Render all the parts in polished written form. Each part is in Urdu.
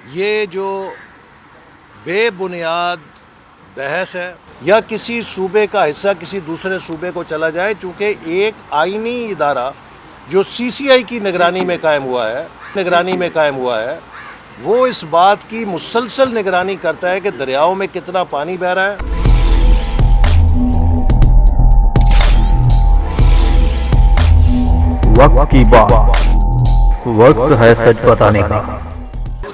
یہ جو بے بنیاد بحث ہے یا کسی صوبے کا حصہ کسی دوسرے صوبے کو چلا جائے، چونکہ ایک آئینی ادارہ جو سی سی آئی کی نگرانی میں قائم ہوا ہے وہ اس بات کی مسلسل نگرانی کرتا ہے کہ دریاؤں میں کتنا پانی بہہ رہا ہے۔ وقت کی بات، وقت ہے سچ بتانے کا۔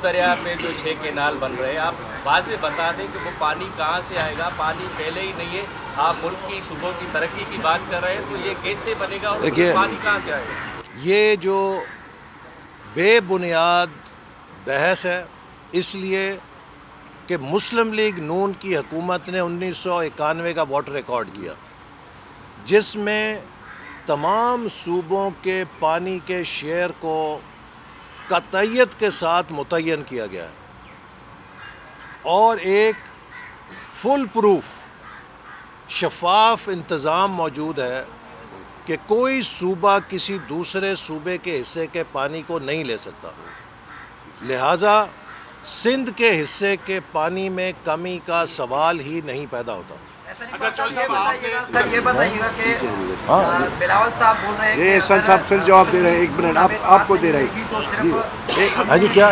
دریا پہ جو 6 کینال بن رہے ہیں، آپ واضح بتا دیں کہ وہ پانی کہاں سے آئے گا؟ پانی پہلے ہی نہیں ہے، آپ ملک کی صوبوں کی ترقی کی بات کر رہے ہیں، تو یہ کیسے بنے گا اور پانی کہاں سے آئے گا؟ یہ جو بے بنیاد بحث ہے اس لیے کہ مسلم لیگ نون کی حکومت نے 1991 کا واٹر ریکارڈ کیا، جس میں تمام صوبوں کے پانی کے شیئر کو قطعیت کے ساتھ متعین کیا گیا ہے اور ایک فل پروف شفاف انتظام موجود ہے کہ کوئی صوبہ کسی دوسرے صوبے کے حصے کے پانی کو نہیں لے سکتا، لہٰذا سندھ کے حصے کے پانی میں کمی کا سوال ہی نہیں پیدا ہوتا۔ سر یہ بتائیے گا کہ بلاول صاحب بول رہے ہیں یہ سر صاحب پھر جواب دے رہے ہیں، 1 منٹ آپ کو دے رہے ہیں۔ ہاں جی، کیا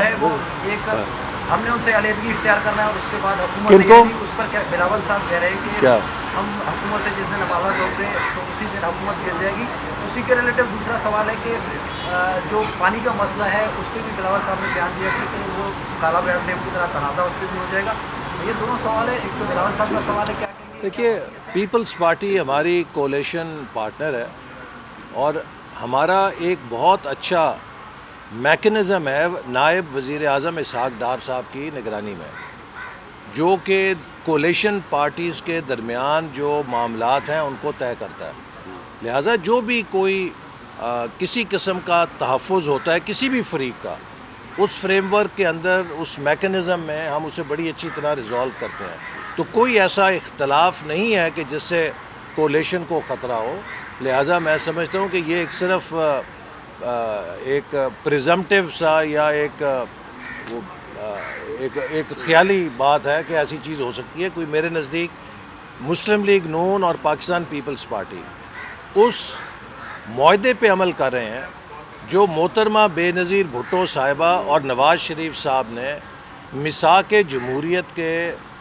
ہم نے ان سے علیحدگی اختیار کرنا ہے اور اس کے بعد حکومت کن کو؟ اس پر کیا بلاول صاحب کہہ رہے ہیں کہ کیا ہم حکومت سے جس دن عدالت ہوگے تو اسی دن حکومت گر جائے گی۔ اسی کے ریلیٹو دوسرا سوال ہے کہ جو پانی کا مسئلہ ہے اس پہ بھی بلاول صاحب نے بیان دیا کہ وہ کالا بیڑ ڈیم کی طرح تنازع اس پہ بھی ہو جائے گا۔ یہ دونوں سوال ہے، ایک تو بلاول صاحب کا سوال ہے، کیا کہیں گے؟ دیکھیے، پیپلز پارٹی ہماری کولیشن پارٹنر ہے اور ہمارا ایک بہت اچھا میکنزم ہے نائب وزیر اعظم اسحاق ڈار صاحب کی نگرانی میں، جو کہ کولیشن پارٹیز کے درمیان جو معاملات ہیں ان کو طے کرتا ہے۔ لہٰذا جو بھی کوئی کسی قسم کا تحفظ ہوتا ہے کسی بھی فریق کا، اس فریم ورک کے اندر اس میکنزم میں ہم اسے بڑی اچھی طرح ریزالو کرتے ہیں، تو کوئی ایسا اختلاف نہیں ہے کہ جس سے کولیشن کو خطرہ ہو۔ لہٰذا میں سمجھتا ہوں کہ یہ ایک صرف ایک پریزمپٹیو سا یا ایک خیالی بات ہے کہ ایسی چیز ہو سکتی ہے۔ کوئی میرے نزدیک مسلم لیگ نون اور پاکستان پیپلز پارٹی اس معاہدے پہ عمل کر رہے ہیں جو محترمہ بے نظیر بھٹو صاحبہ اور نواز شریف صاحب نے میثاق جمہوریت کے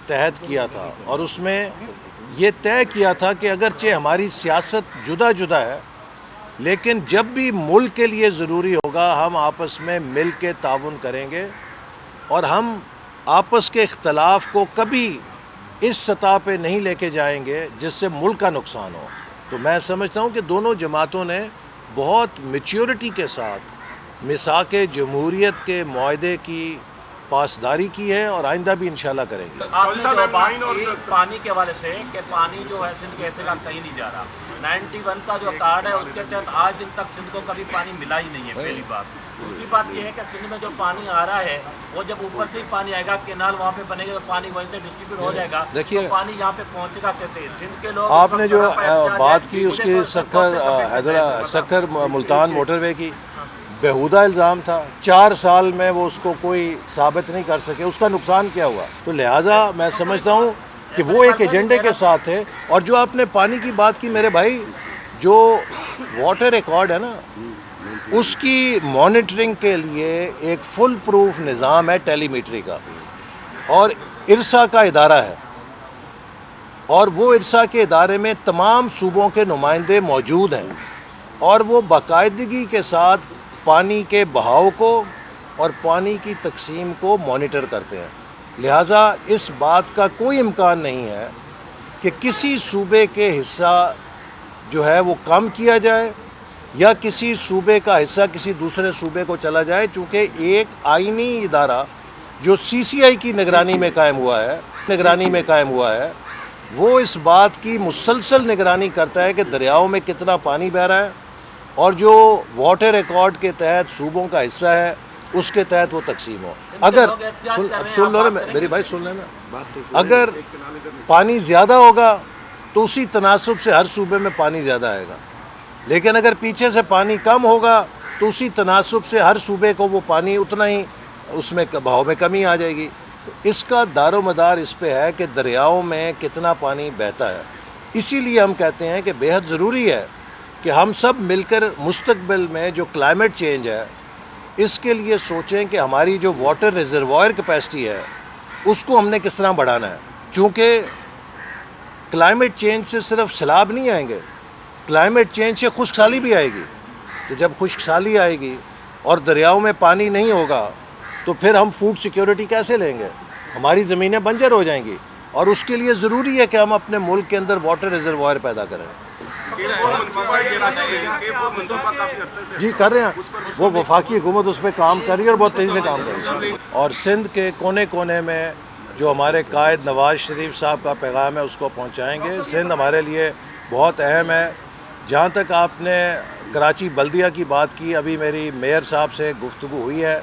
تحت کیا تھا، اور اس میں یہ طے کیا تھا کہ اگرچہ ہماری سیاست جدا جدا ہے لیکن جب بھی ملک کے لیے ضروری ہوگا ہم آپس میں مل کے تعاون کریں گے اور ہم آپس کے اختلاف کو کبھی اس سطح پہ نہیں لے کے جائیں گے جس سے ملک کا نقصان ہو۔ تو میں سمجھتا ہوں کہ دونوں جماعتوں نے بہت میچیورٹی کے ساتھ میثاق جمہوریت کے معاہدے کی پاسداری کی ہے اور آئندہ بھی انشاءاللہ کریں گے۔ آپ نے جو بات کی پانی کے حوالے سے کہ پانی جو ہے سندھ کے حصے کا کہیں نہیں جا رہا، 91 کا جو کارڈ ہے اس کے تحت آج دن تک سندھ کو کبھی پانی ملا ہی نہیں ہے، پہلی بات۔ دوسری بات یہ ہے کہ سندھ میں جو پانی آ رہا ہے وہ جب اوپر سے ہی پانی آئے گا، کینال وہاں پہ بنے گا تو پانی وہیں سے ڈسٹریبیوٹ ہو جائے گا، تو پانی یہاں پہ پہنچے گا کیسے؟ سندھ کے لوگ آپ نے جو بات کی اس کی سکھر ملتان موٹر وے کی، بیہودہ الزام تھا، 4 سال میں وہ اس کو کوئی ثابت نہیں کر سکے، اس کا نقصان کیا ہوا؟ تو لہٰذا میں سمجھتا ہوں کہ وہ ایک ایجنڈے کے ساتھ ہے۔ اور جو آپ نے پانی کی بات کی میرے بھائی، جو واٹر ریکارڈ ہے نا اس کی مانیٹرنگ کے لیے ایک فل پروف نظام ہے ٹیلی میٹری کا، اور ارسا کا ادارہ ہے، اور وہ ارسا کے ادارے میں تمام صوبوں کے نمائندے موجود ہیں اور وہ باقاعدگی کے ساتھ پانی کے بہاؤ کو اور پانی کی تقسیم کو مانیٹر کرتے ہیں۔ لہٰذا اس بات کا کوئی امکان نہیں ہے کہ کسی صوبے کے حصہ جو ہے وہ کم کیا جائے یا کسی صوبے کا حصہ کسی دوسرے صوبے کو چلا جائے، چونکہ ایک آئینی ادارہ جو سی سی آئی کی نگرانی میں قائم ہوا ہے وہ اس بات کی مسلسل نگرانی کرتا ہے کہ دریاؤں میں کتنا پانی بہہ رہا ہے اور جو واٹر ریکارڈ کے تحت صوبوں کا حصہ ہے اس کے تحت وہ تقسیم ہو۔ اگر سن لو نا میری بھائی، سن لینا، اگر پانی زیادہ ہوگا تو اسی تناسب سے ہر صوبے میں پانی زیادہ آئے گا، لیکن اگر پیچھے سے پانی کم ہوگا تو اسی تناسب سے ہر صوبے کو وہ پانی اتنا ہی اس میں بہاؤ میں کمی آ جائے گی. تو اس کا دار و مدار اس پہ ہے کہ دریاؤں میں کتنا پانی بہتا ہے. اسی لیے ہم کہتے ہیں کہ بیحد ضروری ہے کہ ہم سب مل کر مستقبل میں جو کلائمیٹ چینج ہے اس کے لیے سوچیں کہ ہماری جو واٹر ریزروائر کیپیسٹی ہے اس کو ہم نے کس طرح بڑھانا ہے. چونکہ کلائمیٹ چینج سے صرف سیلاب نہیں آئیں گے, کلائمیٹ چینج سے خشک سالی بھی آئے گی. تو جب خشک سالی آئے گی اور دریاؤں میں پانی نہیں ہوگا تو پھر ہم فوڈ سیکیورٹی کیسے لیں گے؟ ہماری زمینیں بنجر ہو جائیں گی. اور اس کے لیے ضروری ہے کہ ہم اپنے ملک کے اندر واٹر ریزروائر پیدا کریں. جی کر رہے ہیں, وہ وفاقی حکومت اس پہ کام کر رہی ہے اور بہت تیزی سے کام کر رہی ہے. اور سندھ کے کونے کونے میں جو ہمارے قائد نواز شریف صاحب کا پیغام ہے اس کو پہنچائیں گے. سندھ ہمارے لیے بہت اہم ہے. جہاں تک آپ نے کراچی بلدیہ کی بات کی, ابھی میری میئر صاحب سے گفتگو ہوئی ہے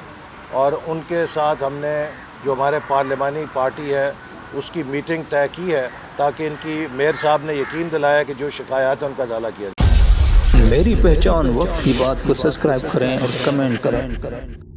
اور ان کے ساتھ ہم نے جو ہمارے پارلیمانی پارٹی ہے اس کی میٹنگ طے کی ہے تاکہ ان کی میئر صاحب نے یقین دلایا کہ جو شکایات ہیں ان کا ازالہ کیا جائے. میری پہچان وقت کی بات کو سبسکرائب کریں اور کمنٹ کریں.